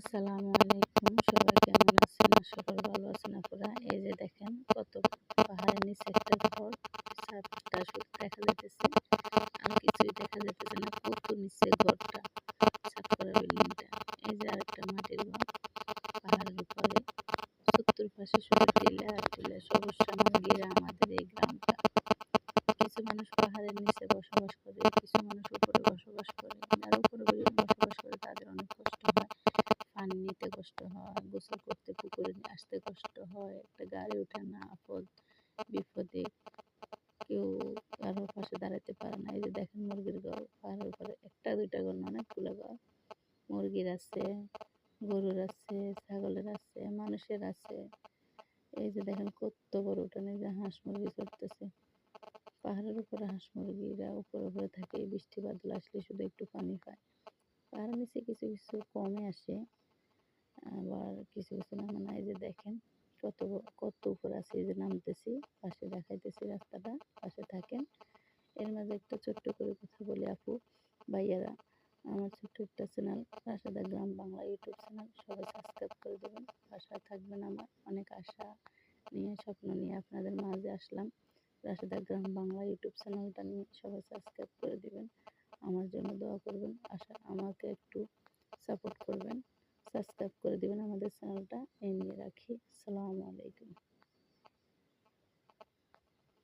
আসসালামু আলাইকুম। সবাই কেমন আছেন? আশা করি ভালো আছেন আপনারা। এই যে দেখেন কত পাহাড়ের নিচে একটা ঘর। ছাদটা শুধু দেখা যাইতেছে। আর কিছুই দেখা যাইতেছে না। কত নিচে ঘরটা। ছাদ করা বিল্ডিংটা। এই যে আরেকটা মাটির ঘর। পাহাড়ের উপরে। চতুর্পাশে শুধু টিলা আর টিলা। সবুজ শ্যামল ঘেরা আমাদের এই গ্রামটা। কিছু মানুষ পাহাড়ের নিচে বসবাস করে, কিছু মানুষ উপরে বসবাস করে। যারা উপরে বসবাস করে তাদের অনেক কষ্ট হয়। পানি নিতে কষ্ট হয়, গোসল করতে পুকুরে আসতে কষ্ট হয়, একটা গাড়ি ওঠে না, আপদ বিপদে কেউ কারো পাশে দাঁড়াতে পারে না। এই যে দেখেন মুরগির ঘর, পাহাড়ের উপরে একটা দুইটা ঘর না, অনেকগুলো ঘর। মুরগির আছে, গরুর আছে, ছাগলের আছে, মানুষের আছে। এই যে দেখেন কত বড় উঠানে যে হাঁস মুরগি চড়তেছে। পাহাড়ের উপরে হাঁস মুরগিরা উপরে উপরে থাকে, বৃষ্টি বাদল আসলে শুধু একটু পানি পায়। পাহাড়ের নিচে কিছু কিছু কমে আসে, আবার কিছু কিছু নামে না। এই যে দেখেন কত উপরে আছে। এই যে নামতেছি, পাশে দেখাইতেছি রাস্তাটা, পাশে থাকেন। এর মাঝে একটা ছোট্ট করে কথা বলি আপু ভাইয়ারা, আমার ছোট্ট একটা চ্যানেল রাশেদা গ্রাম বাংলা ইউটিউব চ্যানেল, সবাই সাবস্ক্রাইব করে দেবেন, পাশে থাকবেন। আমার অনেক আশা নিয়ে স্বপ্ন নিয়ে আপনাদের মাঝে আসলাম। রাশেদা গ্রাম বাংলা ইউটিউব চ্যানেলটা নিয়ে সবাই সাবস্ক্রাইব করে দিবেন, আমার জন্য দোয়া করবেন, আমাকে একটু সাপোর্ট করবেন, সাবস্ক্রাইব করে দিবেন আমাদের চ্যানেলটা। এই নিয়ে রাখি। আসসালামু আলাইকুম।